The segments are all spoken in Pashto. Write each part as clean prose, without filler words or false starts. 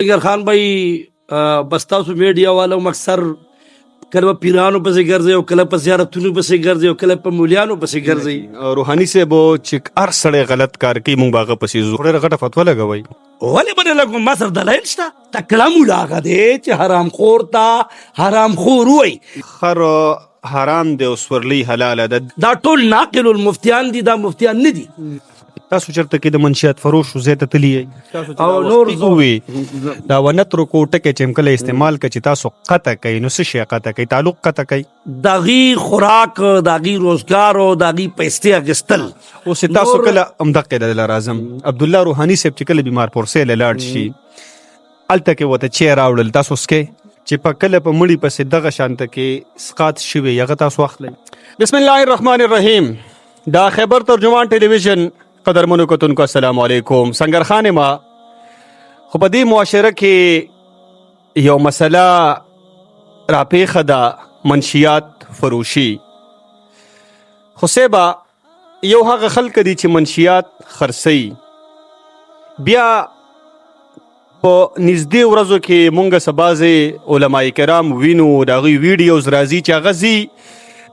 اگر خان بھائی بس تاسو میډیا والو مکسر کله په پیرانو پسې ګرځي او کله په زیارتونو پسې ګرځي او کله په مولیانو پسې ګرځي. روحاني صاحب چې هر سړی غلط کار کوي مونږ باغه پسې ځو. ډېره غټه فتوا لګوي. ولې باندې لګو ما سره دلایل شته. تکړه مولا هغه دی چې حرام خور ته حرام خور وایي. خر حرام دی او سورلی حلاله ده. دا ټول ناقل المفتیان دي، دا مفتیان نه دي. تاسو چرته کې د منشیات فروش زه ته تلی او نور زوي دا ونترکو ټکه چمکله استعمال کچ تاسو قطه کوي نو څه شي قطه کوي تعلق قطه کوي داغي خوراک داغي روزګار او داغي پیسې اگستل. او تاسو کله امدقه د لازم عبد الله روحاني صاحب چې کله بیمار پورسه لاړ شي الته کې وته چیر راوړل تاسو سکه چې په کله په مړی پسې دغه شانت کې سقات شوی یغه تاسو اخلي. بسم الله الرحمن الرحیم. دا خیبر ترجمان ټلویزیون قدرمنو کتونکو السلام علیکم. سنگر خان ما خو په دې معاشره کې یو مسله راپیښه ده منشیات فروشي. خو سیبا یو هغه خلک دي چې منشیات خرڅي بیا په نږدې ورځو کې مونږ سبازه علماء کرام وینو داغي ویډیوز راځي چې غزي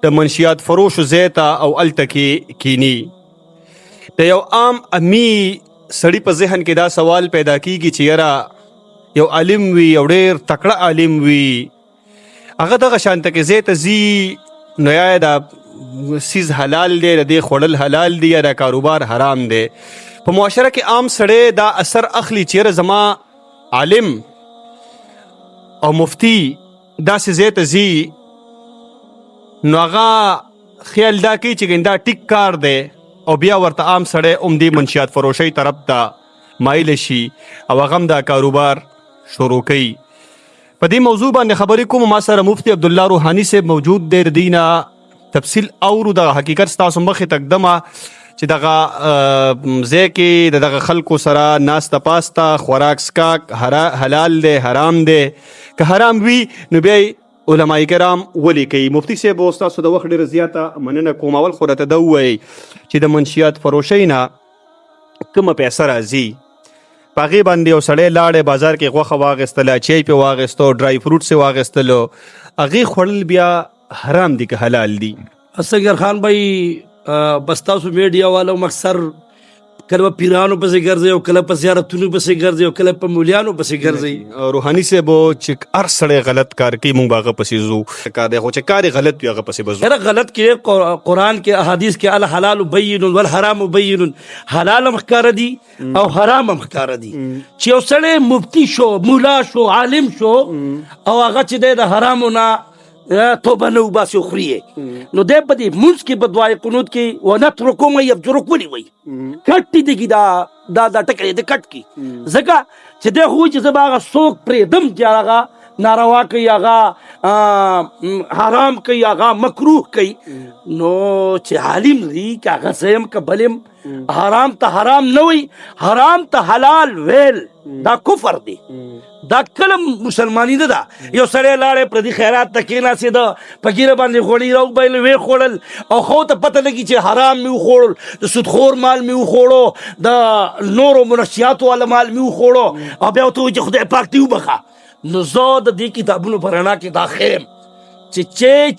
د منشیات فروش زیتا او التکی کینی. د یو عام امی سړی په ذهن کې دا سوال پیدا کیږي چې یاره یو عالم وي یو ډېر تکړه عالم وي هغه دغه شانته کې زه ته زی نو یا دا سیز حلال دی د خوړل حلال دی یا د کاروبار حرام دی. په معاشره کې عام سړی دا اثر اخلي چې یاره زما عالم او مفتی داسې زه ته زی نو هغه خیال دا کوي چې دا ټیک کار دی او بیا ورته عام سړی دی منشیات فروشی طرف ته مایل شي او هغه هم دا کاروبار شروع کوي. په دې موضوع باندې خبرې کوم. ما سره مفتی عبد الله روحاني صاحب موجود دی. دینه تفصیل اورو د حقیقت تاسو مخې تقدمه چې دغه ځای کې دغه خلکو سره ناسته پاسته خوراک سکاک حلال دی حرام دی که حرام وي نو بیا علماء کرام ولی کوي. مفتی صاحب تاسو د وخت ډېره زیاته مننه کوم. اول خو راته دا ووایئ چې د منشیات فروشۍ نه کومه پیسه راځي په هغې باندې یو سړی لاړی بازار کې غوښه واخیستله چای پې واخیستو ډرای فروټس یې واخیستلو هغې خوړل بیا حرام دي که حلال دي؟ اصغر خان بھائی بس تاسو میډیا والو مکسر کله په پیرانو پسې ګرځي او کله په زیارتونو پسې ګرځي او کله په مولیانو پسې ګرځي. روحاني صاحب چې هر سړی غلط کار کوي مونږ باغه پسې ځو کار دی خو چې کار غلط وي هغه پسې به ځو. هر غلط کې قرآن کې احادیث کې الحلال بین والحرام بین حلال هم ښکاره دي او حرام هم ښکاره دي. چې یو سړی مفتی شو مولا شو عالم شو او هغه چې دی د حرامو نه توبه نه وباسي او خوري نو دی په دې مونځ کې په دعای قنوت کې ونترکو من یفجرک ولي وایي کټ دي کې دا ټکی د کټ کې ځکه چې دی خو چې زه به هغه څوک پرېږدم چې هغه ناروا کوي هغه حرام کوي هغه مکروه کوي نو چې عالم وي که هغه څه یم که بل یم حرام ته حرام نه وي حرام ته حلال ویل دا کفر دی. دا کله مسلمانی نه ده. یو سړی لاړی پردي خیرات ته کېناستېده په ږیره باندې غوړي راوبایل ویې خوړل او خو ته پته لګي چې حرام مې وخوړل د سودخور مال مې وخوړو د نورو منشیاتو والا مال مې وخوړو او بیا ورته وایي چې خدای پاک دې وبخه. نو زه د دې کتابونو په رڼا کې دا خیم چې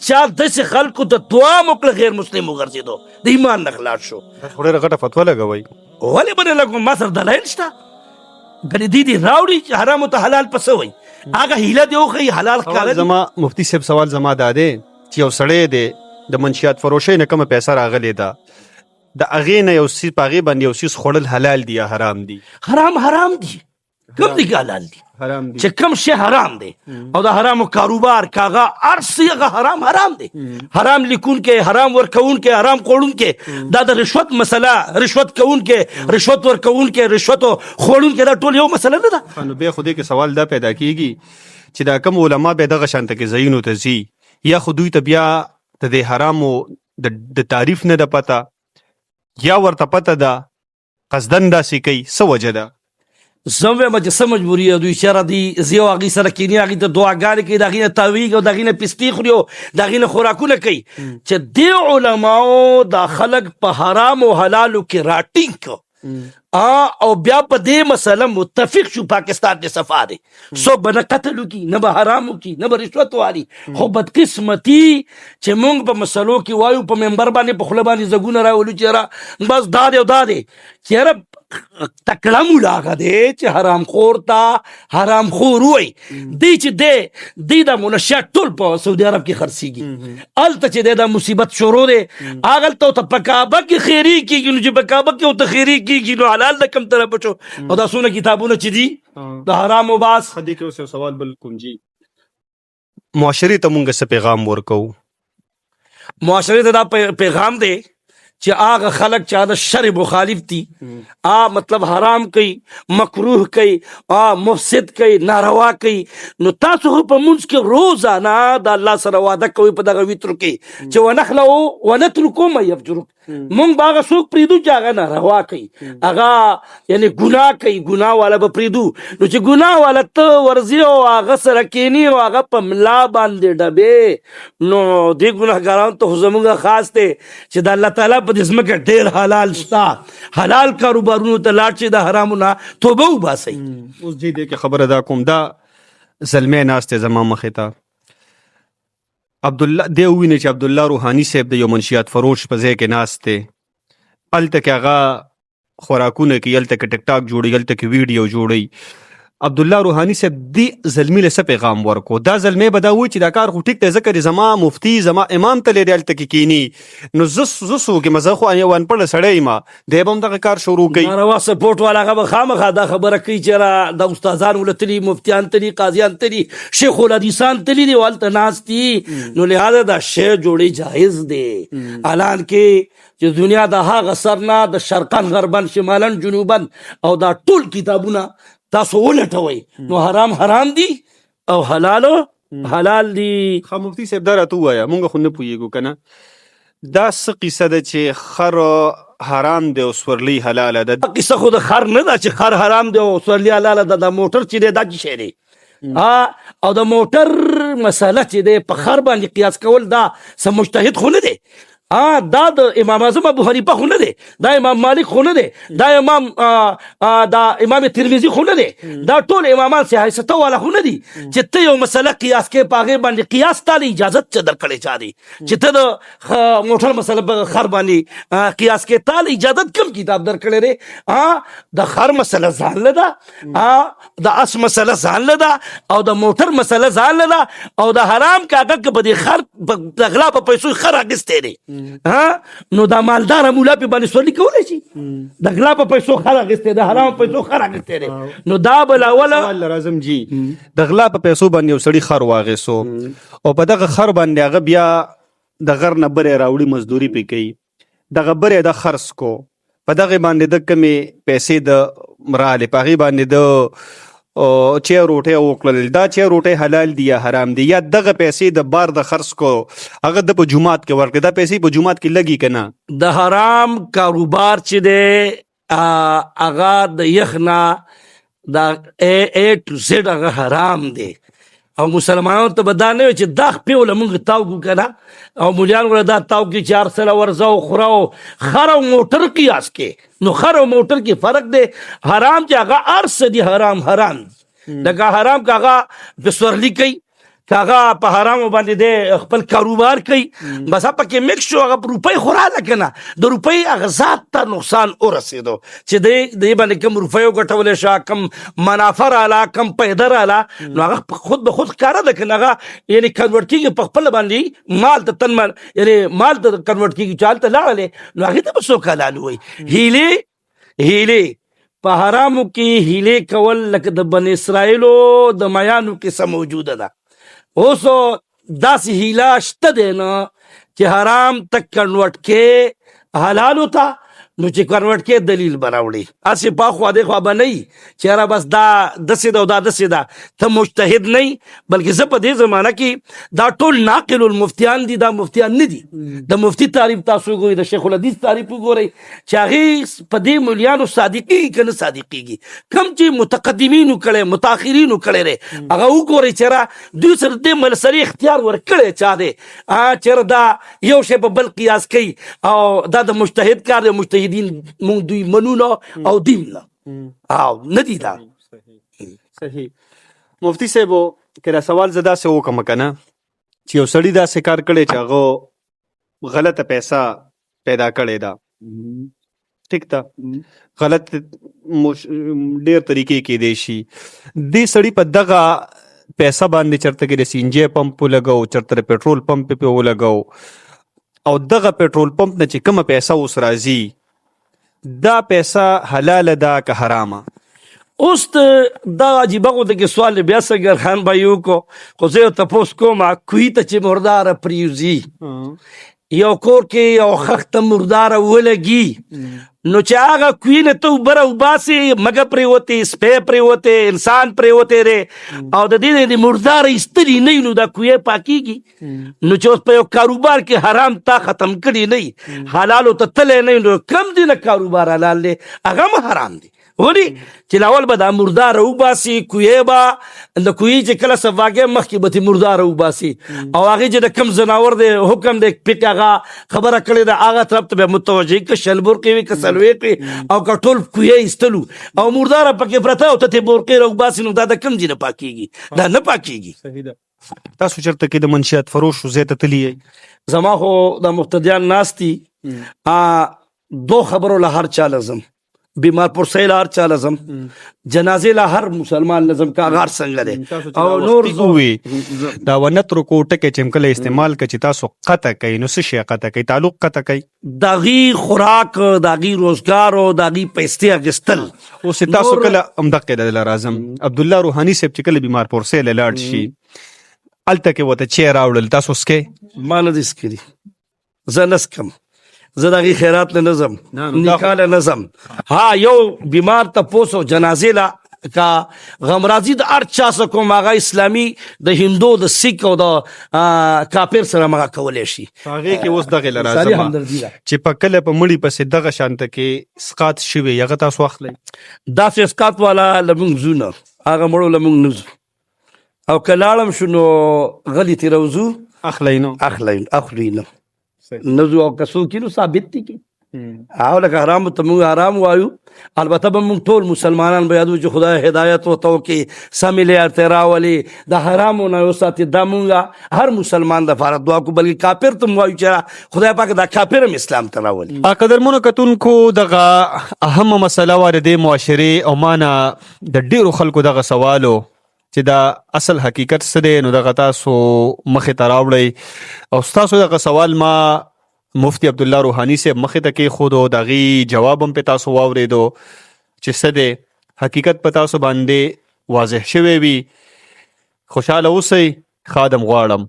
چا داسې خلکو ته دعا وکړه غیر مسلم وګرځېدو د ایمان نه خلاص شو. ډېره غټه فتوا لګوئ. ولې باندې لګوم ما سره دلایل شته. ګنې دې راوړي چې حرامو ته حلال پسه وایي هغه هیله دې وښیي حلال ښکاره. زما مفتی صاحب سوال زما دا دی چې یو سړی دی د منشیات فروشۍ نه کومه پیسه راغلې ده د هغې نه یو څیز په هغې باندې یو څیز خوړل حلال دي یا حرام دي؟ حرام دي. کوم دي که حلال دي؟ حرام دي. چې کوم شی حرام دی او د حرامو کاروبار کاغه هر څه هغه حرام دی. حرام لیکونکې حرام ورکوونکې حرام خوړونکې دا د رشوت مسله رشوت کوونکې رشوت ورکوونکې رشوت خوړونکې دا ټول یو مسله نه ده. نو بیا خو دې کې سوال دا پیدا کیږي چې دا کوم علما بیا دغه شانته کې ځایونو ته ځي یا خو دوی ته بیا د دې حرامو د تعریف نه ده پته یا ورته پته ده قصدن داسې کوي څه وجه ده؟ زه وایم چې څه مجبوري دوی چېرې دي زه او هغې سره کیني هغې ته دعاګانې کوي د هغې نه تاویږي او د هغې نه پستې خوري او د هغې نه خوراکونه کوي چې دې علماو دا خلک په حرام او حلالو کې راټینګ کړه او بیا په دې مسله متفق شو پاکستان کې صفا دی سو به نه قتل وکړي نه به حرام وکړي نه به رشوت والي خو بدقسمتي چې موږ په مسلو کې وایو په منبر باندې په خوله باندې زګونه راولو چې یاره بس دا دی او دا دی چې یاره تکړه مولا هغه دی چې حرام خور ته حرام خور وایي دی چې دی دا منشیات ټول په سعودي عرب کې خرڅېږي هلته چې دی دا مصیبت شروع دی هغلته ورته په کعبه کې خیري کېږي نو چې په کعبه کې ورته خیري کېږي نو حلال د کوم طرف شو او دا څونه کتابونه چې دي د حرامو باس خدي کې اوس سوال بل کوم جی معاشري ته مونږ څه پیغام ورکو معاشرې ته دا پیغام دی چې هغه خلک چې د شر مخالف دي مطلب حرام کوي مکروه کوي مفسد کوي ناروا کوي نو تاسو په منځ کې روزانه د الله سره وعده کوي په دغه وتر کې چې ونخلو ونترکو ما یفجرک مونږ باغه څوک پریدو چې هغه ناروا کوي هغه یعنی ګناه کوي ګناه والا به پریدو نو چې ګناه والا ته ورځي او هغه سره کینی او هغه په ملا باندې ډبې نو دې ګناهګارانو ته زموږ خاص دی چې د الله تعالی په دې ځمکه ډېر حلال شته حلال کاروبارونو ته لاړ چې د حرامو نه توبه وباسئ اوس جی دې کې خبره دا کوم دا زلمه ناست زما مخې ته عبدالله دی ویني چې عبدالله روحاني صاحب د یو منشیات فروش په ځای کې ناست دی هلته کې هغه خوراکونه کوي هلته کې ټک ټاک جوړي هلته کې ویډیو جوړي عبدالله روحاني صاحب دی زلمی له څه پیغام ورکو دا زلمی به دا وایي چې دا کار خو ټیک دی ځکه زما مفتي زما امام ته لري هلته کې کینی نو زه څوک یم زه خو یو انپړه سړی یم دی به هم دغه کار شروع کوي ناروا سپورټ والا هغه به خامخا دا خبره کوي چې د استادان ولتلي مفتیان تلي قاضیان تلي شیخ الحدیثان تلي دي هلته ناست دي نو لهذا دا شی جوړی جایز دی الان کې چې دنیا د هغه سر نه د شرقن غربن شمالن جنوبن او دا ټول کتابونه تاسو ولټوئ نو حرام حرام دي او حلالو حلال دي خو مفتي صاحب دا راته ووایه مونږ خو نه پوهېږو که نه دا څه قیصه ده چې خر حرام دی او سورلي حلاله ده قصه خو د خر نه ده چې خر حرام دی او سورلي حلاله ده د موټر چې دی دا څه شی دی او د موټر مسله چې دی په خر باندې قیاس کول دا څه مجتهد خو نه دی دا د امام اعظم ابو حنیفه خو نه دی دا امام مالک خو نه دی دا امام ترمذی خو نه دی دا ټول امامان سیاست والا خو نه دي چې ته یو مسله قیاس کې پاغه باندې قیاس تعالی اجازه ته درکړې چا دي چې ته د موټر مسله په خر باندې قیاس کې تعالی اجازه کوم کتاب درکړې لري د خر مسله ځان لدا د اس مسله ځان لدا او د موټر مسله ځان لدا او د حرام کاغه کې په دې خر د غلا په پیسو خر اگسته دي نو دا مالدار مولا په باندې سورلي کولای شي د غلا په پیسو خر اغسته د حرام په پیسو خر اغسته نو دا بل اوله لازم جی د غلا په پیسو باندې یو سړی خر واغسو او په دغه خر باندې هغه بیا د غر نه بره راوړي مزدوري پې کوي دغه بره د خرڅ کو په دغه باندې د کمې پیسې د مرالې په هغې باندې د چې روټۍ وکړل دا چې روټۍ حلال دي یا حرام دي یا دغه پیسې د بار د خرڅ کو هغه د په جومات کې ورکړي دا پیسې په جومات کې لګي که نه د حرام کاروبار چې دی هغه د یخ نه د A to Z هغه حرام دی او مسلمانانو ته به دا نه وي چې دا خپې وله مونږ تاو کړو که نه او مولیان وله دا تاو کړي چې هر سره ورځه او خوره او خر او موټر قیاس کې نو خر او موټر کې فرق دی حرام چې هغه هر څه دي حرام لکه حرام که هغه په سورلي کوي که هغه په حرامو باندې دی خپل کاروبار کوي بس پکې مکس شو هغه روپۍ خوراله که نه د روپۍ هغه ذات ته نقصان ورسېدو چې دی باندې کم روپۍ وګټولی شه کم منافع راله کم پیده راله نو هغه خود به خود ښکاره ده که نه هغه یعنې کنورټ کېږي په خپله باندې مال ته تن یعنې مال ته کنورټ کېږي چې هلته لاړلې نو هغې ته به څوک حلال ووایي هیلې په حرامو کې هیلې کول لکه د بن اسرائیلو د میانو کې څه موجوده ده اوس داسې هیله شته دی نه چې حرام ته کنورټ کې حلالو ته نو چې کنورټ کې دلیل به راوړي هسې پاخوا دېخوا به نه وي چې یاره بس دا داسې ده او دا داسې ده ته مجتهد نه یي بلکې زه په دې زمانه کې دا ټول ناقل المفتیان دي دا مفتیان نه دي د مفتي تعریف تاسو وګورئ د شیخ الحدیث تعریف وګورئ چې هغې په دې مولیانو صادقېږي که نه صادقېږي کم چې متقدمینو کړی متاخرینو کړی دی هغه وګورئ چې یاره دوی سره دې ملسري اختیار ورکړی چا دی چې یاره دا یو شی په بل قیاس کوي او دا د مجتهد کار دی مجتهد مجاهدین مونږ دوی منو نه او دیم نه او نه دي دا. صحیح. مفتی صاحب که دا سوال زه داسې وکړم که نه چې یو سړي داسې کار کړی چې هغه غلطه پیسه پیدا کړې ده، ټیک ده، غلط ډېر طریقې کېدی شي، دې سړي په دغه پیسه باندې چېرته کې د سی ان جی پمپ ولګو، چېرته د پټرول پمپ پې ولګو، او دغه پټرول پمپ نه چې کومه پیسه اوس راځي دا پیسه حلاله ده که حرامه؟ اوس دا عجیبه غوته کې سوال بیا سګر خان به یو کو خو زه یو تپوس کوم کوی ته چې مرداره پریوزي یو کور کې یو خخته مرداره ولګي نو چې هغه کوی نه ته اوبه راوباسې مږه پرېوتې، سپی پرېوتې، انسان پرېوتی دی او د دې نه د مرداره ایستلي نه وي نو دا کوی پاکېږي. نو چې اوس په یو کاروبار کې حرام تا ختم کړي نه حلالو ته تلی نه نو کم دی نه کاروبار حلال دی هغه هم حرام دی. ولې چې لاول به دا مرداره وباسي، کوی به د کوی چې کله سفاګې مخکې به تې مرداره وباسي او هغې چې د کم ځناور دی حکم دی پټ هغه خبره کړې ده هغه طرف ته به متوجه که شلبرقې وي که څلوېښت وي او که ټول کوی ایستلو او مرداره پکې پرته او ته تې برقې راوباسي نو دا د کم ځای نه پاکېږي، دا نه پاکېږي. صحیح ده. تاسو چېرته کې د منشیات فروش ځای ته تلي یئ؟ زما خو د مقتدیان ناست دي، دو خبرو له هر چا لازم، بیمار پرسۍ له هر چا لازم، جنازې له هر مسلمان لازم که هغه هر څنګه دی او نور دا ونترکو ټکی چې کله استعمال که چې تاسو قطع کوئ نو څه شی قطع کوئ؟ تعلق قطع کوئ؟ د هغې خوراک، د هغې روزګار او د هغې پیسې اخیستل. اوس تاسو کله همدغې ډلې راځم عبدالله روحاني صاحب چې کله بیمار پرسۍ له لاړ شي هلته کې ورته چای راوړل، تاسو څکئ؟ ما نه دي څکلي، زه نه څکم، زه د هغې خیرات نه نه ځم، نکاح نه نه ځم. ها یو بیمار تپوس او جنازې له که غمرازي د هر چا څه کوم هغه اسلامي د هندو د سیک او د کافر سره مغه کولی شي. هغې کې اوس دغې له راځم چې په کله په مړي پسې دغه شانته کې اسقاط شوي هغه تاسو اخلئ؟ داسې اسقاط والا له موږ ځو نه، هغه مړو له موږ نه ځو او که لاړم شو نو غلي ترې راوځو اخلئ نو؟ اخلي نه نزو او کسو کینو ثابت دي کې او لکه حرام ته موږ حرام وایو. البته به موږ ټول مسلمانان به یادو چې خدای هدایت ورته وکړي، سمې لارې ته راولي، د حرامو نه وساتي. دا موږ هر مسلمان دپاره دعا کوو، بلکې کافر ته وایو چې خدای پاک دا کافر هم اسلام ته راولي. قدرمنو کتونکو دغه اهمه مسله وه د دې معاشرې او ما نه د ډېرو خلکو دغه سوالو چې دا اصل حقیقت څه دی نو دغه تاسو مخې ته راوړئ او ستاسو دغه سوال ما مفتی عبدالله روحاني صاحب مخې ته کېښودو، د هغې جواب هم پې تاسو واورېدو چې څه دی حقیقت په تاسو باندې واضح شوی وي. خوشحاله اوسئ، خادم غواړم.